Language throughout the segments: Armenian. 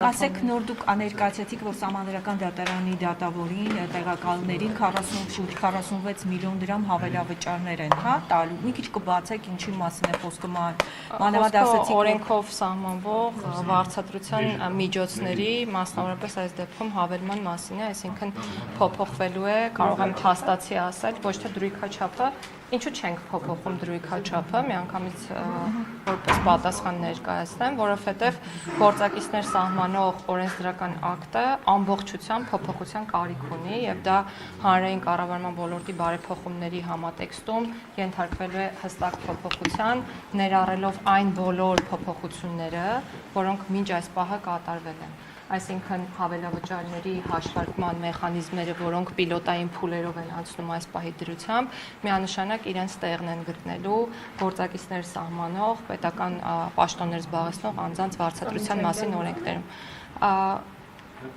Ասեք նոր դուք աներկայացրեցիք, որ Սահմանադրական դատարանի դատավորին տեղակալներին 46 միլիոն դրամ հավելավճարներ են, հա, տալու։ Մի քիչ կբացեք ինչի մասին է խոսքը, մանավանդ ասեցիք օրենքով սահմանվող վարձատրության միջոցների, մասնավորապես այս դեպքում հավելման մասին է, այսինքն փոփոխվելու է, կարող եմ փաստացի ասել, ոչ թե դրույքաչափը, ինչու չենք փոփոխում դրույքաչափը, միանգամից որպես պատասխան ներկայացնեմ, որովհետև գործակիցներ սահմանող օրենսդրական ակտը ամբողջությամբ փոփոխության կարիք ունի եւ դա հանրային կառավարման ոլորտի բարեփոխումների համատեքստում ենթարկվելու է հստակ փոփոխության, ներառելով այն բոլոր փոփոխությունները, որոնք մինչ այս պահը կատարվել են։ Այսինքն հավելավճարների հաշվարկման մեխանիզմները, որոնք պիլոտային փուլերով են անցնում այս պահի դրությամբ, միանշանակ իրենց տեղն են գտնելու գործակիցներ սահմանող, պետական պաշտոններ զբաղեցնող անձանց վարձատրության մասին օրենքներում։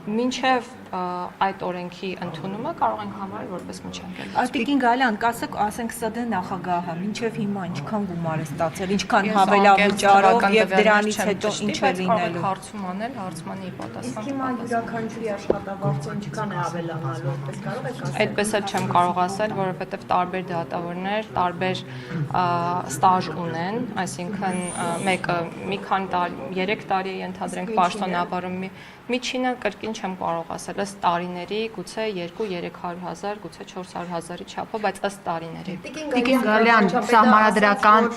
Մինչև այդ օրենքի ընդունումը կարող ենք համարել որպես միջանկյալ։ Տիկին Գալյան, ասենք ՍԴ նախագահը մինչև հիմա ինչքան գումար է ստացել, ինչքան հավելավճարով եւ դրանից հետո ինչ է լինելու։ Հարցում անել, հարցմանի պատասխան։ Իսկ հիմա յուրաքանչյուրի աշխատավարձը ինչքան է ավելանալու, այդպես կարող եք ասել։ Այդպես էլ չեմ կարող ասել, որովհետև տարբեր դատավորներ տարբեր ստաժ ունեն, այսինքն մեկը մի քանի տարի, 3 տարի է ենթադրենք պաշտոնավարում միջինը կրկին չեմ կարող ասել, ըստ տարիների գուցե 2-300 հազար, գուցե 400 հազարի չափով, բայց ըստ տարիների։ Տիկին Գալյան, սահմանադրական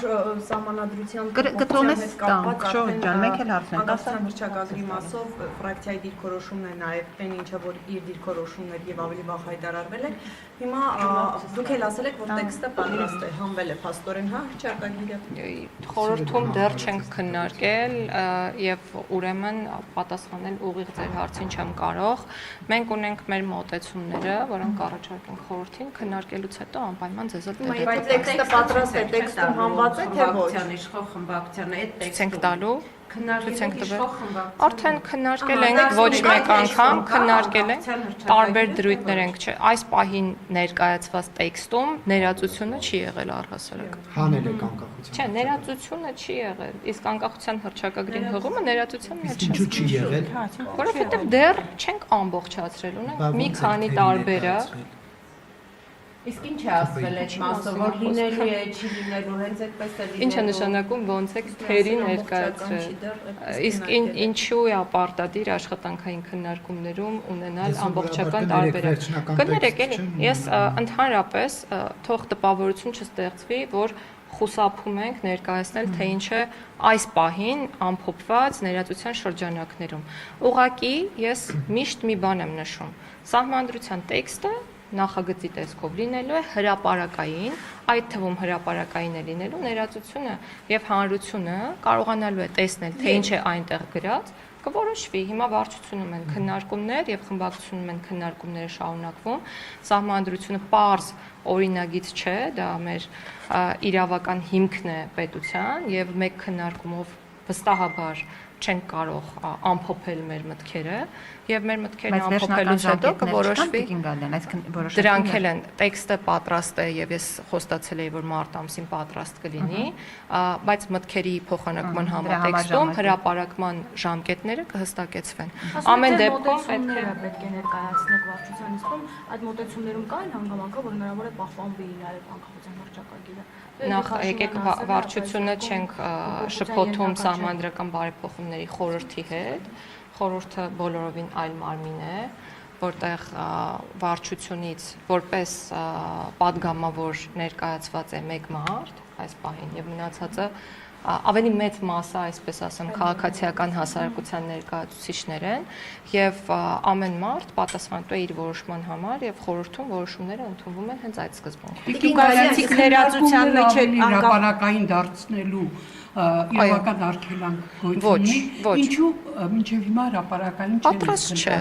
սահմանադրության կտրոնես տանք, շոհ ջան, մեկ էլ հարցնենք, Անկախության հռչակագրի մասով ֆրակցիայի դիրքորոշումն է նաև այն ինչը որ իր դիրքորոշումն էր եւ ավելի վաղ հայտարարվել է։ Հիմա դուք էլ ասել եք, որ տեքստը պատրաստ է, հանվել է փաստորեն, հա, հռչակագիրը։ Խորհրդում դեռ չենք քննարկել եւ ուրեմն պատասխանել ուղիղ ձեր հարցին չեմ կարող։ Մենք ունենք մեր մոտեցումները, որոնք առաջարկենք խորհրդին, քննարկելուց հետո անպայման ձեզ էլ տեղի Բայց տեքստը պատրաստ է, տեքստում հանված է թե ոչ։ Իշխող խմբակցությանը այդ ցենք տալու քննարկել իշխող խմբակցության։ Արդեն քննարկել ենք ոչ մեկ անգամ, քննարկել ենք տարբեր դրույթներ ենք, չէ, այս պահին ներկայացված տեքստում ներածությունը չի եղել առհասարակ։ Հանել եք անկախության։ Չէ, ներածությունը չի եղել, իսկ անկախության հռչակագրին հղումը ներածության մեջ Ինչու չի եղել։ Որովհետև դեռ չենք ամբողջացրել, ունենք մի քանի տարբերը։ Իսկ ինչ է ասվել այդ մասով, որ լինելու է, չի լինելու, հենց այդպես է լինելու։ Ինչ է նշանակում ոնց է թերի ներկայացրել։ Իսկ ինչու է ապարտադիր աշխատանքային քննարկումներում ունենալ ամբողջական տարբերակ։ Կներեք էլի, ես ընդհանրապես թող տպավորություն չստեղծվի, որ խուսափում ենք ներկայացնել թե ինչ է այս պահին ամփոփված ներածության շրջանակներում։ Ուղղակի ես միշտ մի բան եմ նշում։ Սահմանադրության տեքստը նախագծի տեսքով լինելու է հրապարակային, այդ թվում հրապարակային է լինելու ներածությունը եւ հանրությունը կարողանալու է տեսնել թե ինչ է այնտեղ գրած, կորոշվի։ Հիմա վարչությունում են քննարկումներ եւ խմբակցությունում են քննարկումները շարունակվում։ Սահմանադրությունը պարզ օրինագիծ չէ, դա մեր իրավական հիմքն է պետության եւ մեկ քննարկումով վստահաբար չենք կարող ամփոփել մեր մտքերը եւ մեր մտքերն ամփոփելուց հետո կորոշվի դրանք էլ են տեքստը պատրաստ է եւ ես խոստացել եի որ մարտ ամսին պատրաստ կլինի բայց մտքերի փոխանակման համատեքստում հրապարակման ժամկետները կհստակեցվեն ամեն դեպքում պետք է ներկայացնեք վարչության իսկում այդ մոտեցումներում կա այն հանգամանքը որ հնարավոր է պահպանվի նաեւ անկախության հռչակագիրը նախ եկեք վարչությունը չենք շփոթում սահմանադրական բարեփոխումների խորհրդի հետ խորհուրդը բոլորովին այլ մարմին է որտեղ վարչությունից որպես պատգամավոր ներկայացված է մեկ մարդ այս պահին եւ մնացածը ավելի մեծ մասը, այսպես ասեմ, քաղաքացիական հասարակության ներկայացուցիչներ են եւ ամեն մարդ պատասխանատու է իր որոշման համար եւ խորհրդում որոշումները ընդունվում են հենց այդ սկզբունքով։ Տիկին Գալյանցիք ներածության մեջ է հրապարակային դարձնելու իրավական արգելանք գույնի ինչու մինչև հիմա հրապարակային չեն պատրաստ չէ։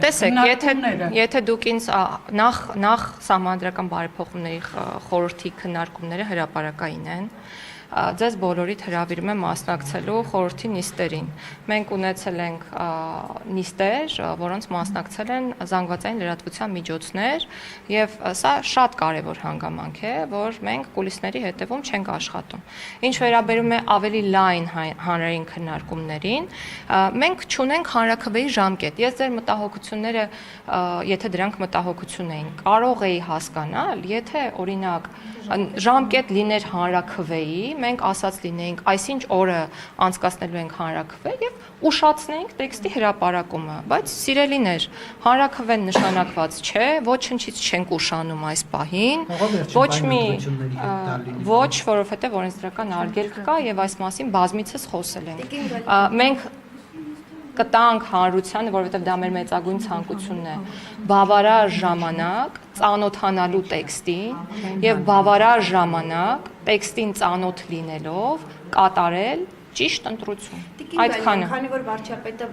Տեսեք, եթե դուք ինձ նախ սահմանադրական բարեփոխումների խորհրդի քննարկումները հրապարակային են ձեզ բոլորիդ հրավիրում եմ մասնակցելու խորհրդի նիստերին։ Մենք ունեցել ենք նիստեր, որոնց մասնակցել են զանգվածային լրատվության միջոցներ, եւ սա շատ կարևոր հանգամանք է, որ մենք կուլիսների հետևում չենք աշխատում։ Ինչ վերաբերում է ավելի լայն հանրային քննարկումներին, մենք չունենք հանրաքվեի ժամկետ։ Ես ձեր մտահոգությունները, եթե դրանք մտահոգություն էին, կարող էի հասկանալ, եթե օրինակ ժամկետ լիներ հանրաքվեի, մենք ասած լինեինք, այսինչ օրը անցկացնելու ենք հանրաքվե եւ ուշացնենք տեքստի հրապարակումը, բայց սիրելիներ, հանրաքվեն նշանակված չէ, ոչնչից չենք ուշանում այս պահին, ոչ, որովհետեւ օրենսդրական արգելք կա եւ այս մասին բազմիցս խոսել ենք։ Մենք կտանք հանրությանը, որովհետև դա մեր մեծագույն ցանկությունն է, բավարար ժամանակ ծանոթանալու տեքստին եւ բավարար ժամանակ տեքստին ծանոթ լինելով կատարել ճիշտ ընտրություն։ Այդքանը։ Քանի որ վարչապետը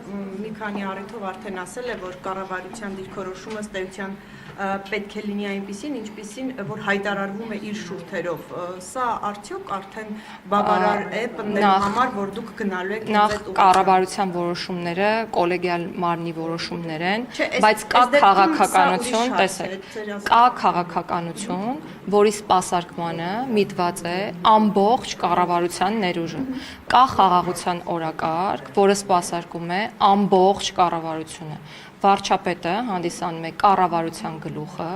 մի քանի առիթով արդեն ասել է, որ կառավարության դիրքորոշումը ըստ էության պետք է լինի այնպիսին, ինչպիսին, որ հայտարարվում է իր շուրթերով։ Սա արդյոք արդեն բավարար է պնդելու համար, որ դուք գնալու եք նախ կառավարության որոշումները կոլեգիալ մարմնի որոշումներ են, բայց կա քաղաքականություն, տեսեք, կա քաղաքականություն, որի սպասարկմանը միտված է ամբողջ կառավարության ներուժը։ Կա խաղաղության օրակարգ, որը սպասարկում է ամբողջ կառավարությունը։ Վարչապետը հանդիսանում է կառավարության գլուխը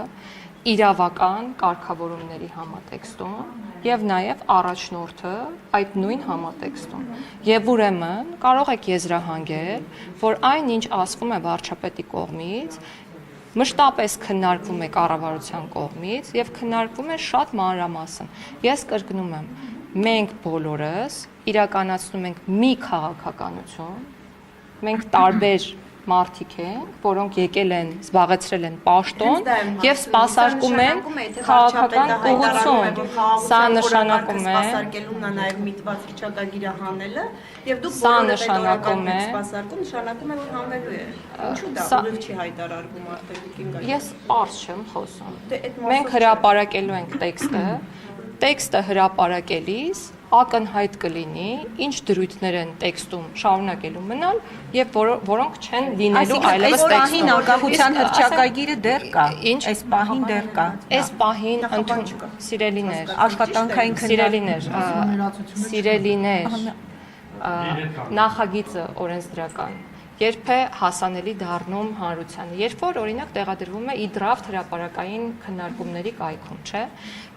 իրավական կարգավորումների համատեքստում եւ նաեւ առաջնորդը այդ նույն համատեքստում։ Եվ ուրեմն կարող եք եզրահանգել, որ այն ինչ ասվում է վարչապետի կողմից, մշտապես քննարկվում է կառավարության կողմից եւ քննարկվում է շատ մանրամասն։ Ես կրկնում եմ, մենք բոլորս իրականացնում ենք մի քաղաքականություն, մենք տարբեր մարդիկ ենք, որոնք եկել են, զբաղեցրել են պաշտոն եւ սպասարկում են քաղաքական ուղղություն։ Սա նշանակում է սպասարկելուն նա նաեւ միտված վիճակագիրը հանելը եւ դուք սա նշանակում է սպասարկում նշանակում է որ հանվելու է։ Ինչու դա ուղիղ չի հայտարարվում արդեն։ Ես པարզ չեմ խոսում։ Մենք հրապարակելու ենք տեքստը հրապարակելիս ակնհայտ կլինի, ինչ դրույթներ են տեքստում շարունակելու մնալ եւ որոնք չեն լինելու այլևս տեքստում։ Անկախության հռչակագիրը դեռ կա։ Այս պահին դեռ կա։ Այս պահին սիրելիներ, աշխատանքային սիրելիներ, նախագիծը օրենսդրական երբ է հասանելի դառնում հանրությանը, երբ որ օրինակ տեղադրվում է e-draft հրապարակային քննարկումների կայքում, չէ՞,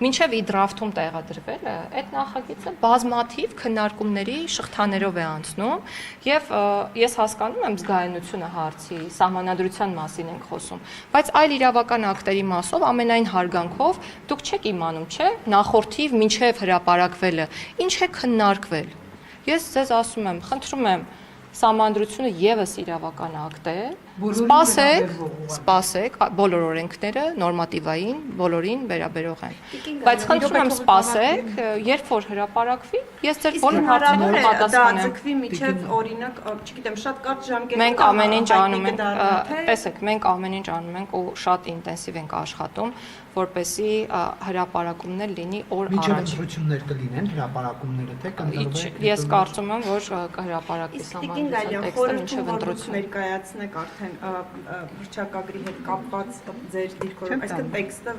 մինչև e-draft-ում տեղադրվելը, այդ նախագիծը բազմաթիվ քննարկումների շղթաներով է անցնում, եւ ես հասկանում եմ զգայունությունը հարցի, սահմանադրության մասին ենք խոսում, բայց այլ իրավական ակտերի մասով ամենայն հարգանքով դուք չեք իմանում, չէ՞, նախորդիվ մինչև հրապարակվելը, ինչ է քննարկվել։ Ես ձեզ ասում եմ, խնդրում եմ Սահմանադրությունը եւս իրավական ակտ է, սպասեք, բոլոր օրենքները նորմատիվային բոլորին վերաբերող են։ Բայց խնդրում եմ սպասեք, երբ որ հրապարակվի, ես ձեր բոլոր հարցերին պատասխանեմ։ Դա ձգվի միջև օրինակ, չգիտեմ, շատ կարճ ժամկետ։ Մենք ամեն ինչ անում ենք, տեսեք, մենք ամեն ինչ անում ենք ու շատ ինտենսիվ ենք աշխատում, որպեսզի հրապարակումներ լինի օր առաջ։ Միջև ընտրություններ կլինեն հրապարակումները, թե կընտրվեն։ Ես կարծում եմ, որ կհրապարակվի սահմանադրության տեքստը միջև ընտրություն։ Ներկայացնեք արդեն վարչակագրի հետ կապված ձեր դիրքորոշում, այսինքն տեքստը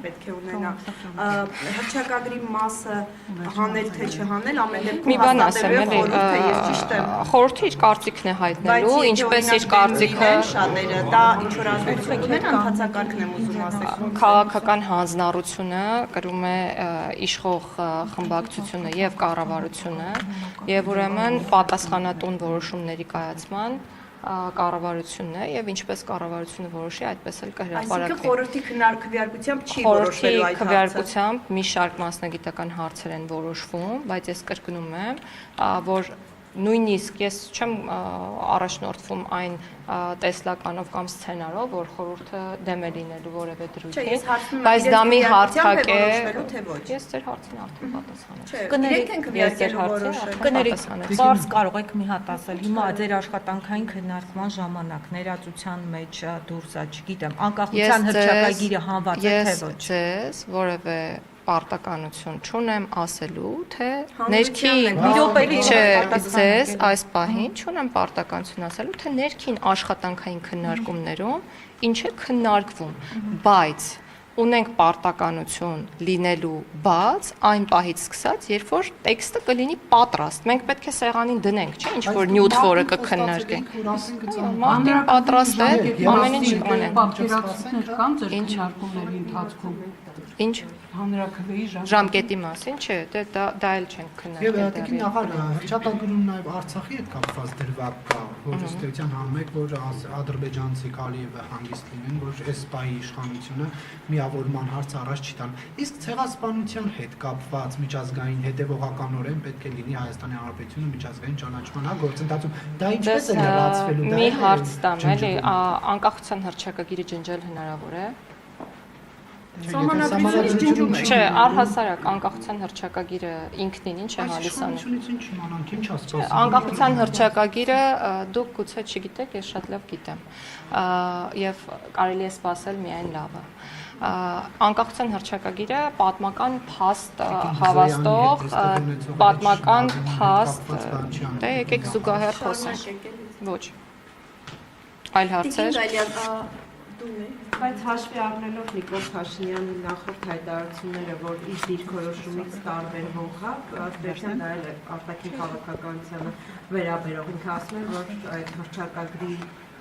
պետք է ունենա։ Վարչակագրի մասը հանել թե չհանել, ամեն դեպքում մի բան ասեմ, էլի խորհրդի իր կարծիքն է հայտնելու, ինչպես իր կարծիքը շատերը, դա ինչ որ ազդեցություն ունեն, ընդհանցակարգն եմ ուզում ասել։ Քաղաքական հանձնառությունը կրում է իշխող խմբակցությունը եւ կառավարությունը եւ ուրեմն պատասխանատուն որոշումների կայացման կառավարությունն է եւ ինչպես կառավարությունը որոշի, այդպես էլ կհրապարակվի։ Այսինքն խորհրդի քվեարկությամբ չի որոշվելու այդ հարցը։ Քվեարկությամբ մի շարք մասնագիտական հարցեր են որոշվում, բայց ես կրկնում եմ, որ նույնիսկ ես չեմ առաջնորդվում այն տեսլականով կամ սցենարով, որ խորհուրդը դեմ է լինելու որևէ դրույթին, բայց դա մի հարթակ է։ Ես ձեր հարցին արդեն պատասխանեցի։ Կներեք, բարձ կարող եք մի հատ ասել։ Հիմա ձեր աշխատանքային քննարկման ժամանակ ներածության մեջ դուրս է, չգիտեմ, անկախության հռչակագիրը հանված է թե ոչ։ Ես ձեզ որևէ պարտականություն չունեմ ասելու, թե ներքին մի րոպեի չէ, ձեզ այս պահին չունեմ պարտականություն ասելու, թե ներքին աշխատանքային քննարկումներում ինչ է քննարկվում, բայց ունենք պարտականություն լինելու բաց այն պահից սկսած, երբ որ տեքստը կլինի պատրաստ։ Մենք պետք է սեղանին դնենք, չէ՞, ինչ որ նյութ որը կքննարկենք։ Մարդին պատրաստ է, ամեն ինչ կանենք։ Պատկերացումներ կան ձեր քննարկումների ընթացքում։ Ինչ Հանրաքվեի ժամկետի մասին, չէ, դա էլ չենք Եվ քննարկել։ տիկին աղան հրճակագրում նաև Արցախի հետ կապված դրվագ կա, որ ըստեյության համեք, որ ադրբեջանցի Ալիևը հանգիստ լինեն, որ այս պահի իշխանությունը միավորման հարց առաջ չի տան։ Իսկ ցեղասպանության հետ կապված միջազգային հետևողականորեն պետք է լինի Հայաստանի Հանրապետությունը միջազգային ճանաչման գործընթացում։ Դա ինչպես է լրացվելու։ Մի հարց տամ, էլի, անկախության հռչակագիրը ջնջել հնարավոր է։ Սահմանադրությունից ջնջում է։ Չէ, առհասարակ անկախության հռչակագիրը ինքնին ինչ է հանդիսանում։ Իշխանությունից ինչ իմանանք, ինչ ասում։ Անկախության հռչակագիրը դուք գուցե չգիտեք, ես շատ լավ գիտեմ։ Եվ կարելի է սպասել միայն լավը։ Անկախության հռչակագիրը պատմական փաստ հավաստող, պատմական փաստ, դե եկեք զուգահեռ խոսենք։ Ոչ։ Այլ հարցեր։ Բայց հաշվի առնելով Նիկոլ Փաշինյանի նախորդ հայտարարությունները, որ իր դիրքորոշումից տարբերվող է, ըստեյության դա էլ է արտաքին քաղաքականությանը վերաբերող։ Ինքը ասում է, որ այդ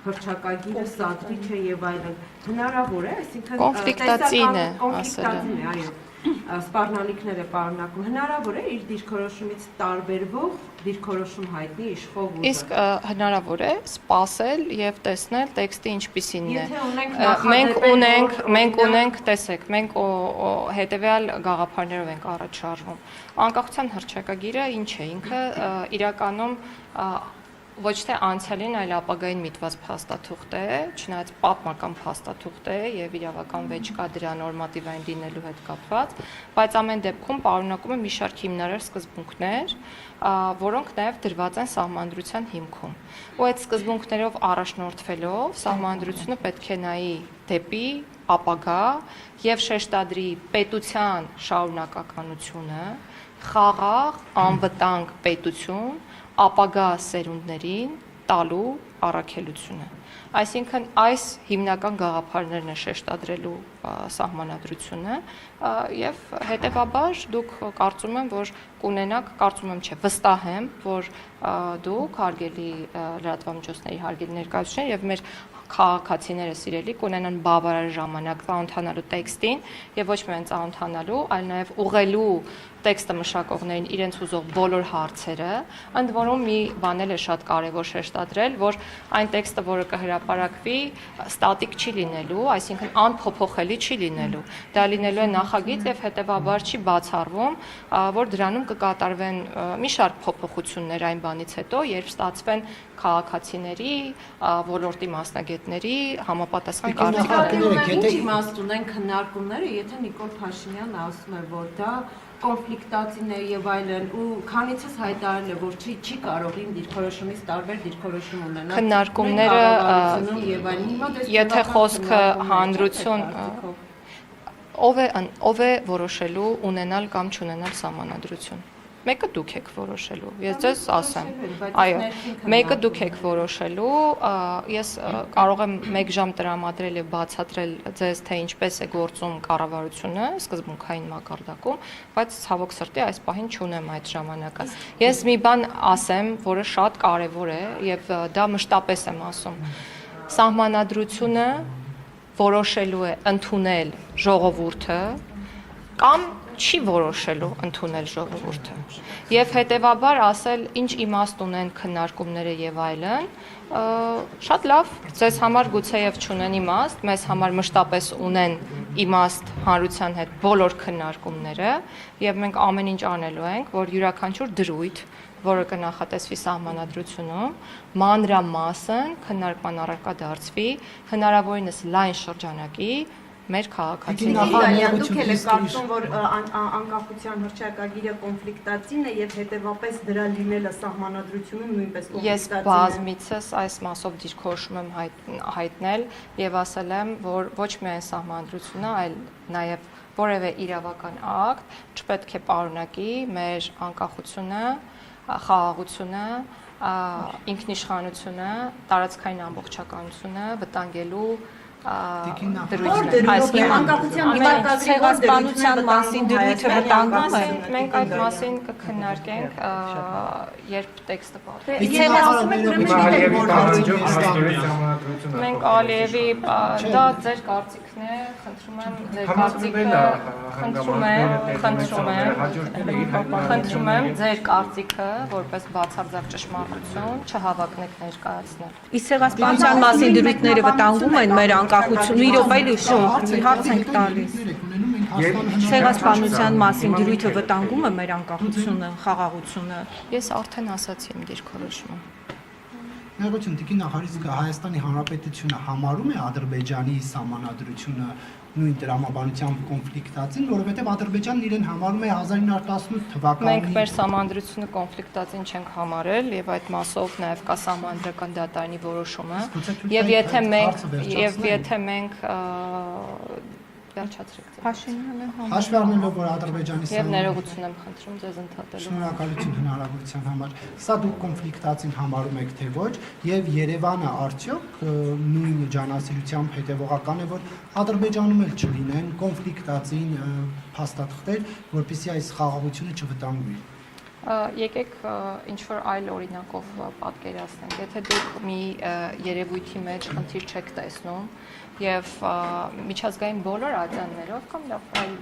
հռչակագիրը սադրիչ է եւ այլն։ Հնարավոր է, այսինքն Կոնֆլիկտացին է, կոնֆլիկտացին է, այո։ Սպառնալիքներ է պարունակում։ Հնարավոր է իր դիրքորոշումից տարբերվող դիրքորոշում հայտնի իշխող ուժը։ Իսկ հնարավոր է սպասել եւ տեսնել տեքստը ինչպիսին է։ Մենք ունենք, տեսեք, մենք հետեւյալ գաղափարներով ենք առաջ շարժվում։ Անկախության հռչակագիրը ինչ է, ինքը իրականում ոչ թե անցյալին, այլ ապագային միտված փաստաթուղթ է, չնայած պատմական փաստաթուղթ է եւ իրավական վեճ կա դրա նորմատիվային լինելու հետ կապված, բայց ամեն դեպքում պարունակում է մի շարք հիմնարար սկզբունքներ, որոնք նաև դրված են սահմանադրության հիմքում։ Ու այդ սկզբունքներով առաջնորդվելով սահմանադրությունը պետք է նայի դեպի ապագա եւ շեշտադրի պետության շարունակականությունը, խաղաղ, անվտանգ պետություն ապագա սերունդներին տալու առաքելությունը։ Այսինքն այս հիմնական գաղափարներն է շեշտադրելու սահմանադրությունը եւ հետեւաբար դուք կարծում եմ, որ կունենաք, կարծում եմ չէ, վստահ եմ, որ դուք հարգելի լրատվամիջոցների հարգելի ներկայացուցիչներ եւ մեր քաղաքացիները սիրելի կունենան բավարար ժամանակ ծանոթանալու տեքստին եւ ոչ միայն ծանոթանալու, այլ նաեւ ուղղելու տեքստը մշակողներին իրենց ուզող բոլոր հարցերը, ընդ որում մի բան էլ է շատ կարևոր շեշտադրել, որ այն տեքստը, որը կհրապարակվի, ստատիկ չի լինելու, այսինքն անփոփոխելի չի լինելու։ Դա լինելու է նախագիծ եւ հետեւաբար չի բացառվում, որ դրանում կկատարվեն մի շարք փոփոխություններ այն բանից հետո, երբ ստացվեն քաղաքացիների, ոլորտի մասնագետների համապատասխան կարծիքները։ Ինչ իմաստ ունեն քննարկումները, եթե Նիկոլ Փաշինյանն ասում է, որ դա կոնֆլիկտացին է եւ այլն ու քանիցս հայտարարել է, որ չի կարող իմ դիրքորոշումից տարբեր դիրքորոշում ունենալ։ Քննարկումները եթե խոսքը հանրություն ով է որոշելու ունենալ կամ չունենալ սահմանադրություն։ Մեկը դուք եք որոշելու։ Ես ձեզ ասեմ։ Այո, մեկը դուք եք որոշելու։ Ես կարող եմ 1 ժամ տրամադրել եւ բացատրել ձեզ, թե ինչպես է գործում կառավարությունը սկզբունքային մակարդակում, բայց ցավոք սրտի այս պահին չունեմ այդ ժամանակը։ Ես մի բան ասեմ, որը շատ կարեւոր է եւ դա մշտապես եմ ասում։ Սահմանադրությունը որոշելու է ընդունել ժողովուրդը կամ չի որոշելու ընդունել ժողովուրդը։ Եվ հետեւաբար ասել ինչ իմաստ ունեն քննարկումները եւ այլն, շատ լավ, ձեզ համար գուցեև չունեն իմաստ, մեզ համար մշտապես ունեն իմաստ հանրության հետ բոլոր քննարկումները եւ մենք ամեն ինչ անելու ենք, որ յուրաքանչյուր դրույթ, որը կնախատեսվի սահմանադրությունում, մանրամասն քննարկման առարկա դարձվի հնարավորինս լայն շրջանակի մեր քաղաքացիների։ Գալյան, դուք եք կարծում, որ անկախության հռչակագիրը կոնֆլիկտածին է եւ հետեւապես դրա լինելը սահմանադրությունում նույնպես կոնֆլիկտածին է։ Ես բազմիցս այս մասով դիրքորոշում եմ հայտնել եւ ասել եմ, որ ոչ միայն սահմանադրությունը, այլ նաեւ որևէ իրավական ակտ չպետք է պարունակի մեր անկախությունը, խաղաղությունը, ինքնիշխանությունը, տարածքային ամբողջականությունը վտանգելու դրույթներ։ Անկախության ցեղասպանության մասին դրույթը վտանգում է։ Մենք այդ մասին կքննարկենք, երբ տեքստը Մենք Ալիևի դա ձեր կարծիքն է, խնդրում եմ ձեր կարծիքը, խնդրում եմ ձեր կարծիքը որպես բացարձակ ճշմարտություն չհավակնեք ներկայացնել։ Իսկ ցեղասպանության մասին դրույթները վտանգում են մեր անկախությունը, մի րոպե լույսո, հարց ենք տալիս։ Ցեղասպանության մասին դրույթը վտանգում է մեր անկախությունը, խաղաղությունը։ Ես արդեն ասացի իմ դիրքորոշումը։ Ներողություն, Տիկին նախարարից Հայաստանի Հանրապետությունը համարում է Ադրբեջանի սահմանադրությունը նույն տրամաբանությամբ կոնֆլիկտածին, որովհետև Ադրբեջանն իրեն համարում է 1918 թվականի։ Մենք մեր սահմանադրությունը կոնֆլիկտածին չենք համարել եւ այդ մասով նաեւ կա սահմանադրական դատարանի որոշումը։ Եվ եթե մենք վերջացրեք ձեզ։ Փաշինյանը Հաշվի առնելով, որ Ադրբեջանի Եվ ներողություն եմ խնդրում ձեզ ընդհատելու։ Շնորհակալություն հնարավորության համար։ Սա դուք կոնֆլիկտածին համարում եք թե ոչ, եւ Երևանը արդյոք նույն ջանասիրությամբ հետեւողական է, որ Ադրբեջանում էլ չլինեն կոնֆլիկտածին փաստաթղթեր, որպեսզի այս խաղաղությունը չվտանգվի։ Եկեք ինչ-որ այլ օրինակով պատկերացնենք։ Եթե դուք մի երևույթի մեջ խնդիր չեք տեսնում եւ միջազգային բոլոր ատյաններով կամ լավ այլ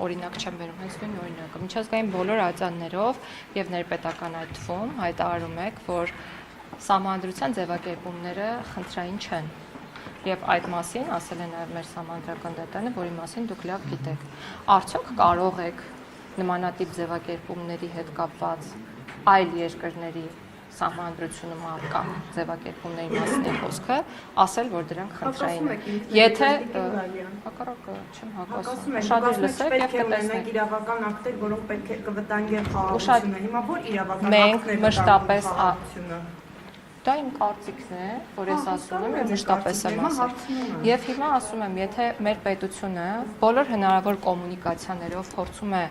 օրինակ չեմ բերում, հենց նույն օրինակը, միջազգային բոլոր ատյաններով եւ ներպետական այդ թվում հայտարարում եք, որ սահմանադրության ձևակերպումները խնդրային չեն։ Եվ այդ մասին ասել է նաեւ մեր սահմանադրական դատարանը, որի մասին դուք լավ գիտեք։ Արդյոք կարող եք նմանատիպ ձևակերպումների հետ կապված այլ երկրների սահմանադրությունում առկա ձևակերպումների մասին է խոսքը, ասել, որ դրանք խնդրային են։ Եթե հակառակը չեմ հակասում, շատ լսեք եւ կտեսնեք իրավական ակտեր, որոնք պետք է կվտանգեն խաղաղությունը։ Հիմա որ իրավական մենք մշտապես դա իմ կարծիքն է, որ ես ասում եմ եւ մշտապես եմ ասել։ Եվ հիմա ասում եմ, եթե մեր պետությունը բոլոր հնարավոր կոմունիկացիաներով փորձում է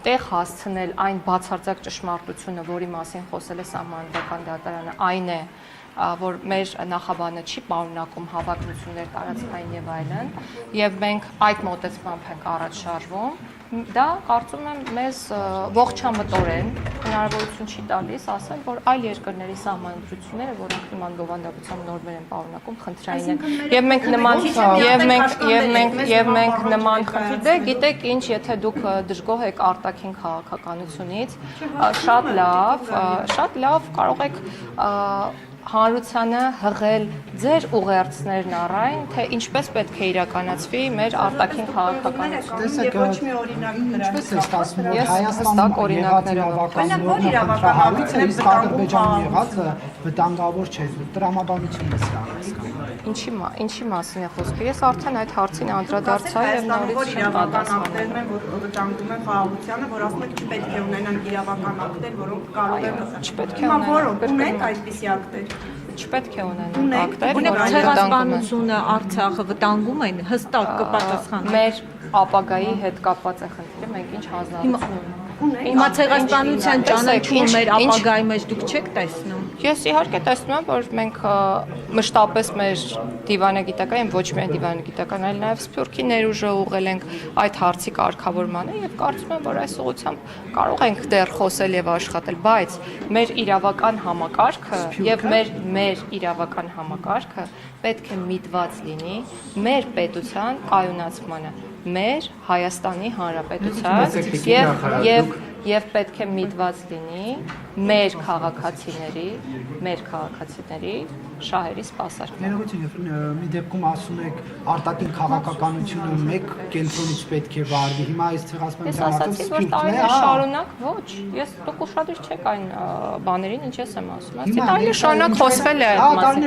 տեղ հասցնել այն բացարձակ ճշմարտությունը, որի մասին խոսել է սահմանադրական դատարանը, այն է, որ մեր նախաբանը չի պարունակում հավակնություններ տարածքային եւ այլն, եւ մենք այդ մոտեցմամբ ենք առաջ շարժվում, դա կարծում եմ մեզ ողջամտորեն հնարավորություն չի տալիս ասել, որ այլ երկրների սահմանադրությունները, որոնք նման բովանդակությամբ նորմեր են պարունակում, խնդրային են։ Եվ մենք նման խնդիր, դե գիտեք ինչ, եթե դուք դժգոհ եք արտաքին քաղաքականությունից, շատ լավ կարող եք հանրությանը հղել ձեր ուղերձներն առայն, թե ինչպես պետք է իրականացվի մեր արտաքին քաղաքականությունը։ Եվ ոչ մի օրինակ Ինչպես է ստացվում, որ Հայաստանում եղած իրավական իսկ Ադրբեջանում եղածը վտանգավոր չէ, տրամաբանությունն է սրանք հասկանում։ Ինչի մասին է խոսքը։ Ես արդեն այդ հարցին անդրադարձա եւ նորից չեմ պատասխանել։ Որ վտանգում են խաղաղությանը, որ ասում եք չպետք է ունենան իրավական ակտեր, որոնք կարող են չպետք է ունենան այդպիսի ակտեր։ Չպետք է ունենան ակտեր, որոնք ցեղասպանությունը Արցախը վտանգում են, հստակ կպատասխանեն։ Մեր ապագայի հետ կապված է խնդիրը, մենք ինչ հանձնարարություն ունենք։ Հիմա ցեղասպանության ճանաչում մեր ապագայի մեջ դուք չեք տեսնում։ Ես իհարկե տեսնում եմ, որ մենք մշտապես մեր դիվանագիտական եւ ոչ միայն դիվանագիտական, այլ նաեւ սփյուռքի ներուժը ուղղել ենք այդ հարցի կարգավորմանը եւ կարծում եմ, որ այս ուղղությամբ կարող ենք դեռ խոսել եւ աշխատել, բայց մեր իրավական համակարգը եւ մեր իրավական համակարգը պետք է միտված լինի մեր պետության կայունացմանը, մեր Հայաստանի Հանրապետության եւ պետք է միտված լինի մեր քաղաքացիների շահերի սպասարկումը։ Ներողություն, մի դեպքում ասում եք արտաքին քաղաքականությունը մեկ կենտրոնից պետք է վարվի։ Հիմա այս ցեղասպանության ասացի, որ տարիներ շարունակ ոչ, դուք ուշադիր չեք այն բաներին, ինչ ես եմ ասում։ Տարիներ շարունակ խոսվել է այդ մասին։